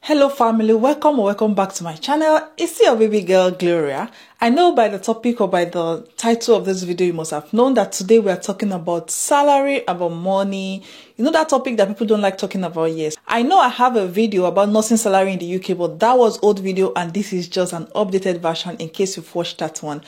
Hello family, welcome or welcome back to my channel. It's your baby girl Gloria. I know by the topic or by the title of this video you must have known that today we are talking about salary, about money. You know that topic that people don't like talking about. Yes, I know I have a video about nursing salary in the UK, but that was old video and this is just an updated version in case you've watched that one.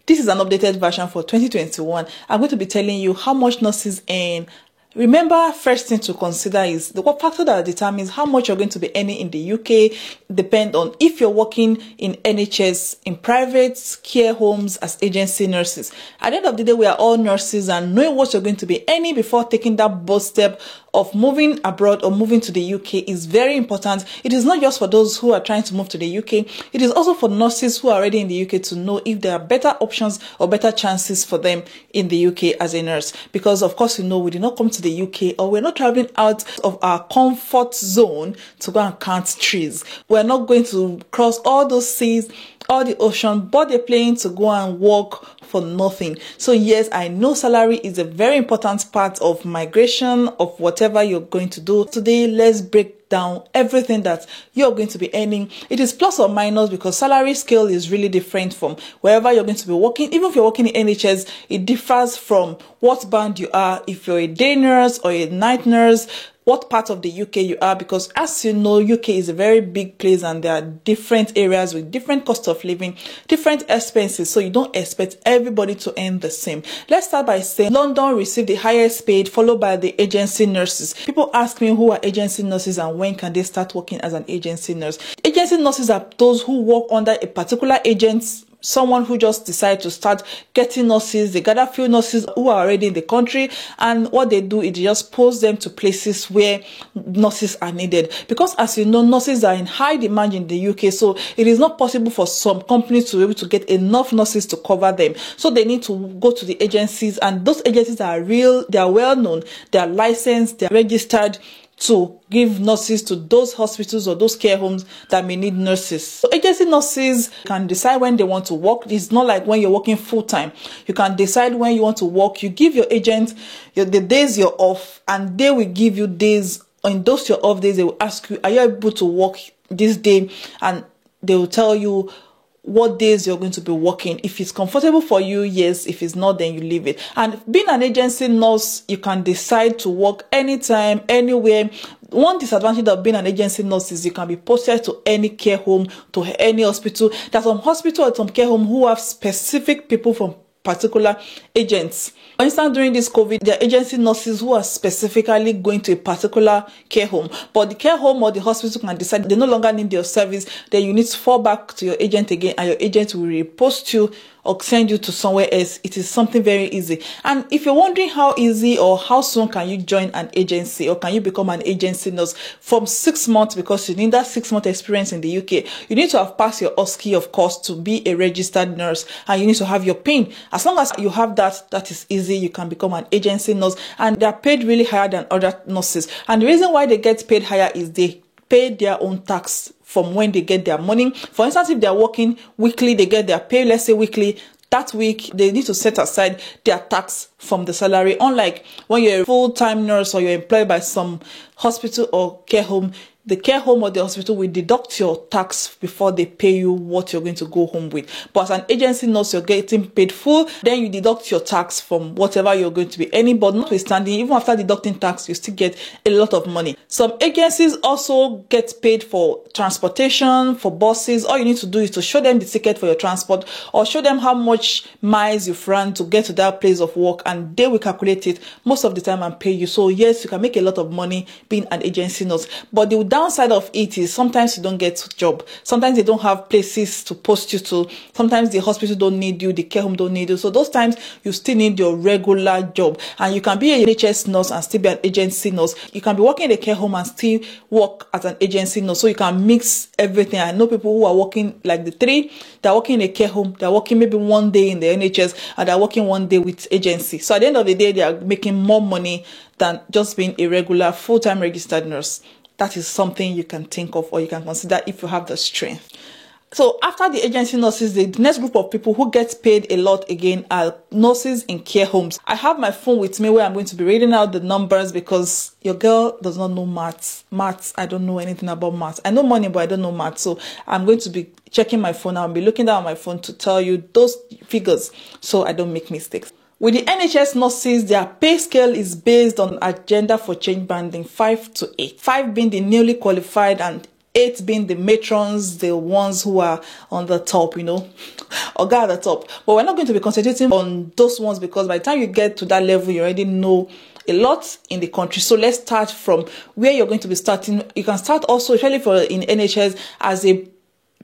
This is an updated version for 2021. I'm going to be telling you how much nurses earn. Remember, first thing to consider is the factor that determines how much you're going to be earning in the UK depend on if you're working in NHS, in private care homes as agency nurses. At the end of the day, we are all nurses, and knowing what you're going to be earning before taking that bold step of moving abroad or moving to the UK is very important. It is not just for those who are trying to move to the UK. It is also for nurses who are already in the UK to know if there are better options or better chances for them in the UK as a nurse. Because of course, you know, we did not come to the UK, or we're not traveling out of our comfort zone to go and count trees. We're not going to cross all those seas, all the ocean, board a plane to go and work for nothing. So yes, I know salary is a very important part of migration, of whatever you're going to do. Today, let's break down everything that you're going to be earning. It is plus or minus because salary scale is really different from wherever you're going to be working. Even if you're working in NHS, it differs from what band you are. If you're a day nurse or a night nurse, what part of the UK you are, because as you know, UK is a very big place and there are different areas with different cost of living, different expenses, so you don't expect everybody to earn the same. Let's start by saying London received the highest paid, followed by the agency nurses. People ask me who are agency nurses and when can they start working as an agency nurse. Agency nurses are those who work under a particular agent, someone who just decided to start getting nurses. They gather few nurses who are already in the country, and what they do is just post them to places where nurses are needed. Because as you know, nurses are in high demand in the UK, so it is not possible for some companies to be able to get enough nurses to cover them. So they need to go to the agencies, and those agencies are real, they are well known, they are licensed, they are registered to give nurses to those hospitals or those care homes that may need nurses. So agency nurses can decide when they want to work. It's not like when you're working full-time. You can decide when you want to work. You give your agent the days you're off, and they will give you days. On those your off days, they will ask you, are you able to work this day? And they will tell you what days you're going to be working. If it's comfortable for you, yes. If it's not, then you leave it. And being an agency nurse, you can decide to work anytime, anywhere. One disadvantage of being an agency nurse is you can be posted to any care home, to any hospital. There's some hospital or some care home who have specific people from particular agents. For instance, during this COVID, there are agency nurses who are specifically going to a particular care home, but the care home or the hospital can decide they no longer need your service. Then you need to fall back to your agent again, and your agent will repost you or send you to somewhere else. It is something very easy. And if you're wondering how easy or how soon can you join an agency, or can you become an agency nurse, from 6 months, because you need that 6-month experience in the UK. You need to have passed your OSCE, of course, to be a registered nurse, and you need to have your PIN. As long as you have that, that is easy. You can become an agency nurse, and they are paid really higher than other nurses. And the reason why they get paid higher is they pay their own tax from when they get their money. For instance, if they're working weekly, they get their pay, let's say weekly. That week, they need to set aside their tax from the salary. Unlike when you're a full-time nurse or you're employed by some hospital or care home, the care home or the hospital will deduct your tax before they pay you what you're going to go home with. But as an agency nurse, you're getting paid full, then you deduct your tax from whatever you're going to be earning. But notwithstanding, even after deducting tax, you still get a lot of money. Some agencies also get paid for transportation, for buses. All you need to do is to show them the ticket for your transport, or show them how much miles you've run to get to that place of work, and they will calculate it most of the time and pay you. So yes, you can make a lot of money being an agency nurse. But the downside of it is sometimes you don't get a job. Sometimes they don't have places to post you to. Sometimes the hospital don't need you, the care home don't need you. So those times you still need your regular job. And you can be an NHS nurse and still be an agency nurse. You can be working in a care home and still work as an agency nurse. So you can mix everything. I know people who are working like the three. They're working in a care home. They're working maybe one day in the NHS, and they're working one day with agency. So at the end of the day, they are making more money than just being a regular full-time registered nurse. That is something you can think of, or you can consider if you have the strength. So after the agency nurses, the next group of people who gets paid a lot again are nurses in care homes. I have my phone with me where I'm going to be reading out the numbers because your girl does not know maths. I don't know anything about maths. I know money, but I don't know maths. So I'm going to be checking my phone. I'll be looking down at my phone to tell you those figures so I don't make mistakes. With the NHS nurses, their pay scale is based on agenda for change banding 5 to 8. 5 being the newly qualified and 8 being the matrons, the ones who are on the top, or guy at the top. But we're not going to be concentrating on those ones because by the time you get to that level, you already know a lot in the country. So let's start from where you're going to be starting. You can start also, especially in NHS, as a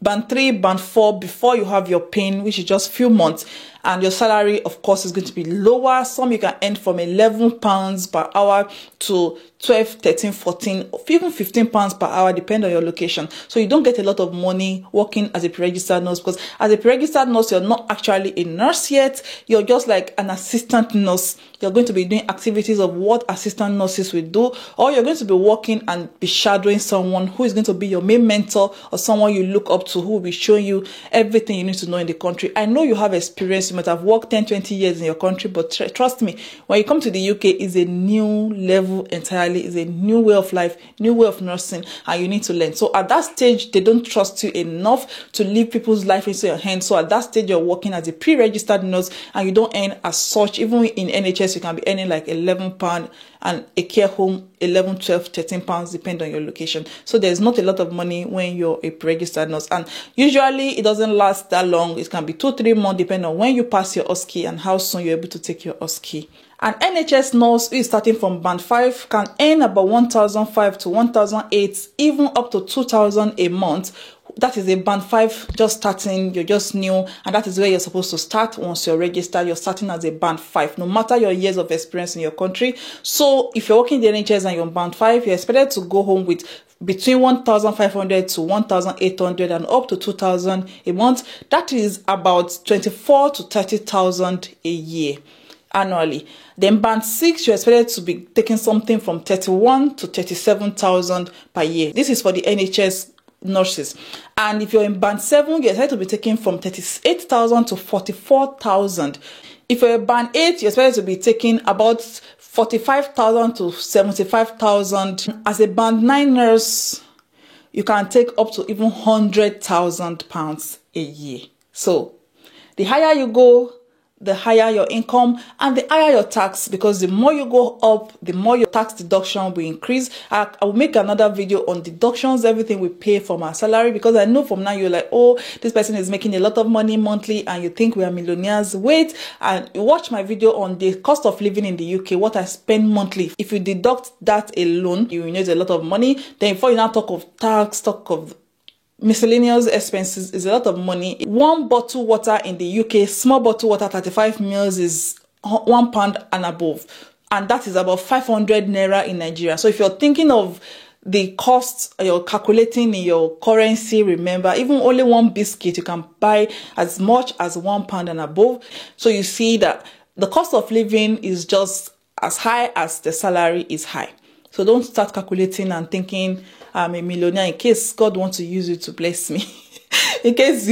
band 3, band 4 before you have your PIN, which is just few months. And your salary, of course, is going to be lower. Some you can earn from £11 per hour to 12, 13, 14, or even £15 per hour, depending on your location. So you don't get a lot of money working as a pre-registered nurse because as a pre-registered nurse, you're not actually a nurse yet. You're just like an assistant nurse. You're going to be doing activities of what assistant nurses will do, or you're going to be working and be shadowing someone who is going to be your main mentor or someone you look up to who will be showing you everything you need to know in the country. I know you have experience. You might have worked 10, 20 years in your country, but trust me, when you come to the UK, it's a new level entirely. It's a new way of life, new way of nursing, and you need to learn. So at that stage, they don't trust you enough to leave people's life into your hands. So at that stage, you're working as a pre-registered nurse and you don't earn as such. Even in NHS, you can be earning like £11 and a care home 11, 12, 13 pounds, depending on your location. So there's not a lot of money when you're a pre-registered nurse, and usually it doesn't last that long. It can be 2-3 months depending on when you pass your OSCE and how soon you're able to take your OSCE. An NHS nurse who is starting from band 5 can earn about 1,500 to 1,800, even up to 2,000 a month. That is a band 5 just starting, you're just new, and that is where you're supposed to start. Once you're registered, you're starting as a band 5, no matter your years of experience in your country. So if you're working in the NHS and you're on band 5, you're expected to go home with between 1,500 to 1,800 and up to 2,000 a month. That is about 24 to 30,000 a year annually. Then band 6, you're expected to be taking something from 31 to 37,000 per year. This is for the NHS nurses. And if you're in band 7, you're expected to be taking from 38,000 to 44,000. If you're in band 8, you're expected to be taking about 45,000 to 75,000. As a band 9 nurse, you can take up to even £100,000 a year. So the higher you go, the higher your income and the higher your tax, because the more you go up, the more your tax deduction will increase. I will make another video on deductions, everything we pay from our salary, because I know from now you're like, oh, this person is making a lot of money monthly and you think we are millionaires. Wait and watch my video on the cost of living in the UK, what I spend monthly. If you deduct that alone, you will need a lot of money. Then before you now talk of tax, talk of miscellaneous expenses, is a lot of money. One bottle water in the UK, small bottle water, 35 mils, is £1 and above, and that is about 500 naira in Nigeria. So if you're thinking of the cost you're calculating in your currency, remember, even only one biscuit you can buy as much as £1 and above. So you see that the cost of living is just as high as the salary is high. So don't start calculating and thinking I'm a millionaire in case God wants to use you to bless me. In case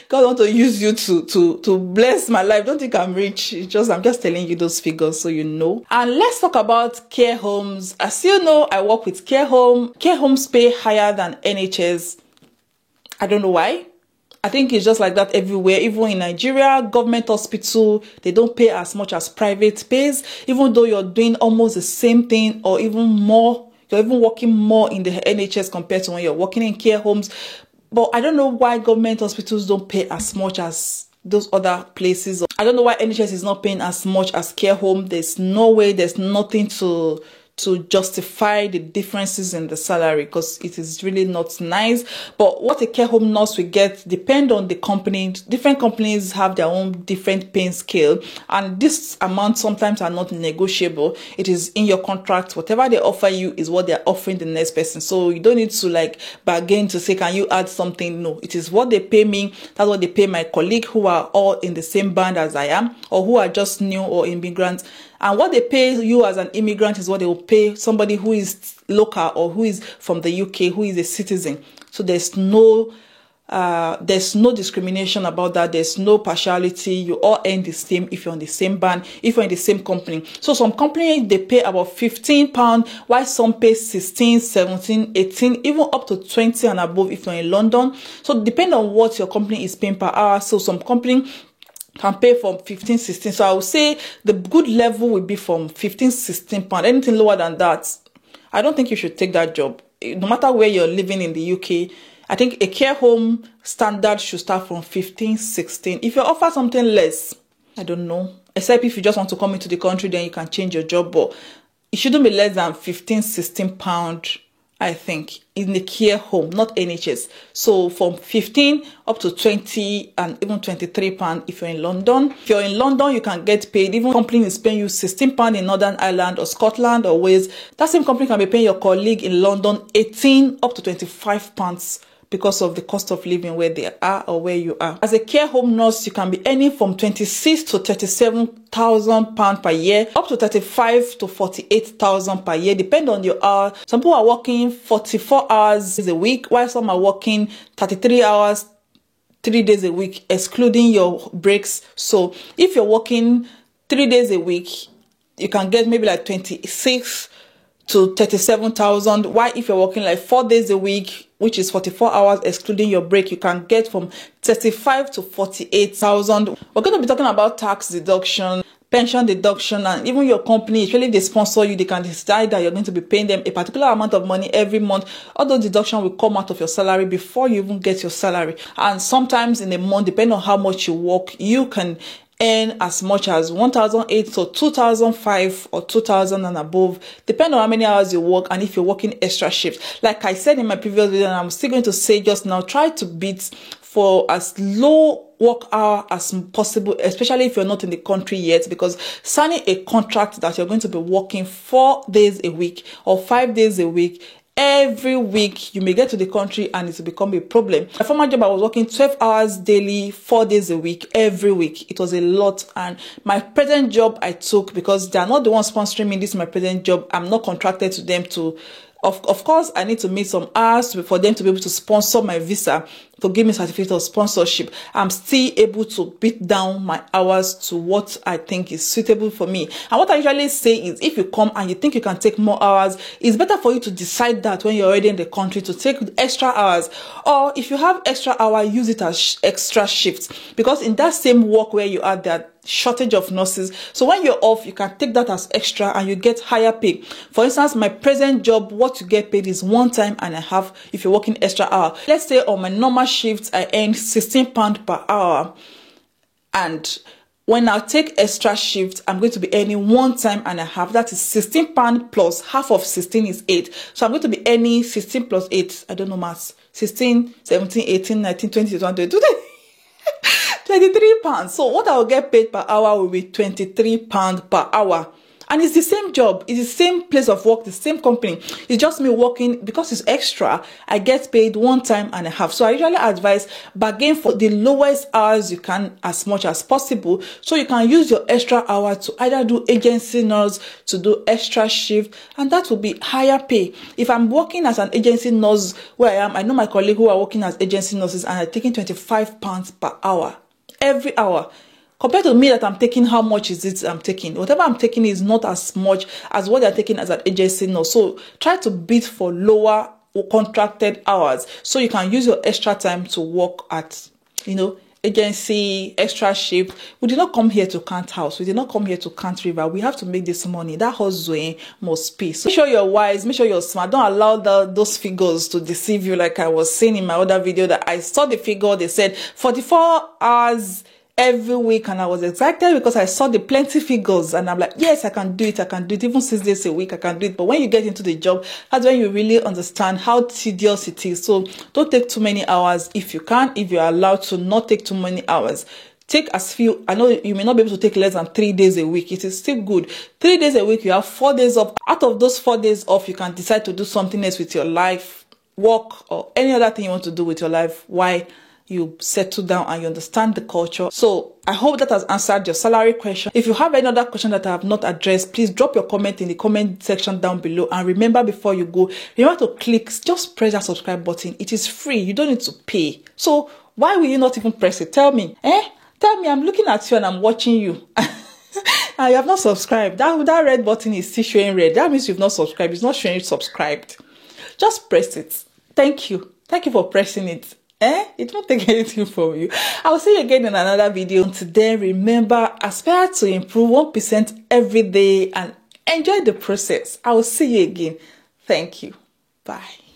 God wants to use you to bless my life. Don't think I'm rich. I'm just telling you those figures so you know. And let's talk about care homes. As you know, I work with care home. Care homes pay higher than NHS. I don't know why. I think it's just like that everywhere. Even in Nigeria, government hospital, they don't pay as much as private pays, even though you're doing almost the same thing or even more. You're even working more in the NHS compared to when you're working in care homes. But I don't know why government hospitals don't pay as much as those other places. I don't know why NHS is not paying as much as care home. There's no way, there's nothing to justify the differences in the salary, because it is really not nice. But what a care home nurse will get depend on the company. Different companies have their own different paying scale, and this amount sometimes are not negotiable. It is in your contract. Whatever they offer you is what they're offering the next person. So you don't need to like bargain to say, can you add something? No, it is what they pay me. That's what they pay my colleague who are all in the same band as I am, or who are just new or immigrants. And what they pay you as an immigrant is what they will pay somebody who is local or who is from the UK, who is a citizen. So there's no There's no discrimination about that. There's no partiality. You all earn the same if you're on the same band, if you're in the same company. So some companies, they pay about £15, while some pay 16, 17, 18, even up to 20 and above if you're in London. So depending on what your company is paying per hour. So some company can pay from 15, 16. So I would say the good level will be from 15, 16 pounds. Anything lower than that, I don't think you should take that job. No matter where you're living in the UK, I think a care home standard should start from 15, 16. If you offer something less, I don't know. Except if you just want to come into the country, then you can change your job. But it shouldn't be less than 15, 16 pounds, I think, in the care home, not NHS. So from 15 up to 20 and even 23 pounds if you're in London. If you're in London, you can get paid. Even company is paying you 16 pounds in Northern Ireland or Scotland or Wales. That same company can be paying your colleague in London 18 up to 25 pounds because of the cost of living where they are or where you are. As a care home nurse, you can be earning from 26 to 37,000 pounds per year, up to 35 to 48,000 per year, depending on your hour. Some people are working 44 hours a week, while some are working 33 hours, 3 days a week, excluding your breaks. So if you're working 3 days a week, you can get maybe like 26 to 37,000. Why if you're working like 4 days a week, which is 44 hours excluding your break, you can get from 35 to 48,000. We're going to be talking about tax deduction, pension deduction, and even your company, usually they sponsor you, they can decide that you're going to be paying them a particular amount of money every month. All those deductions will come out of your salary before you even get your salary. And sometimes in a month, depending on how much you work, you can earn as much as 1,008 to 2,005 or 2,000 and above, depending on how many hours you work and if you're working extra shifts. Like I said in my previous video, and I'm still going to say just now, try to beat for as low work hour as possible, especially if you're not in the country yet, because signing a contract that you're going to be working 4 days a week or 5 days a week, every week you may get to the country and it will become a problem. My former job, I was working 12 hours daily, 4 days a week, every week. It was a lot. And my present job I took, because they are not the ones sponsoring me. This is my present job. I'm not contracted to them to, of course, I need to meet some hours for them to be able to sponsor my visa, to give me certificate of sponsorship. I'm still able to beat down my hours to what I think is suitable for me. And what I usually say is, if you come and you think you can take more hours, it's better for you to decide that when you're already in the country to take extra hours. Or if you have extra hour, use it as extra shifts. Because in that same work where you are, there shortage of nurses. So when you're off, you can take that as extra and you get higher pay. For instance, my present job, what you get paid is 1 time and a half if you're working extra hour. Let's say on my normal shifts, I earn 16 pounds per hour. And when I take extra shift, I'm going to be earning 1 time and a half. That is 16 pounds plus half of 16 is 8. So I'm going to be earning 16 plus 8. I don't know maths. 16, 17, 18, 19, 20, 21, 22. 23 pounds. So what I will get paid per hour will be 23 pounds per hour. And it's the same job. It's the same place of work, the same company. It's just me working, because it's extra, I get paid 1 time and a half. So I usually advise bargain for the lowest hours you can as much as possible. So you can use your extra hour to either do agency nurse, to do extra shift, and that will be higher pay. If I'm working as an agency nurse where I am, I know my colleague who are working as agency nurses and are taking 25 pounds per hour. Every hour. Compared to me that I'm taking, how much is it I'm taking? Whatever I'm taking is not as much as what they're taking as an agency nurse. So try to bid for lower contracted hours so you can use your extra time to work at, agency, extra shift. We did not come here to count house. We did not come here to count river. We have to make this money. That hustle must pay. So make sure you're wise. Make sure you're smart. Don't allow those figures to deceive you. Like I was saying in my other video, that I saw the figure. They said 44 hours every week, and I was excited because I saw the plenty figures, and I'm like, yes, I can do it. I can do it. Even 6 days a week, I can do it. But when you get into the job, that's when you really understand how tedious it is. So don't take too many hours if you can. If you're allowed to not take too many hours, take as few. I know you may not be able to take less than 3 days a week. It is still good. 3 days a week, you have 4 days off. Out of those 4 days off, you can decide to do something else with your life, work, or any other thing you want to do with your life. Why you settle down and you understand the culture. So I hope that has answered your salary question. If you have any other question that I have not addressed, please drop your comment in the comment section down below. And remember, before you go, remember to click, just press that subscribe button. It is free. You don't need to pay. So why will you not even press it? Tell me. Tell me, I'm looking at you and I'm watching you. And you have not subscribed. That red button is still showing red. That means you've not subscribed. It's not showing you subscribed. Just press it. Thank you. Thank you for pressing it. It won't take anything from you. I'll see you again in another video. Today, remember, aspire to improve 1% every day and enjoy the process. I will see you again. Thank you. Bye.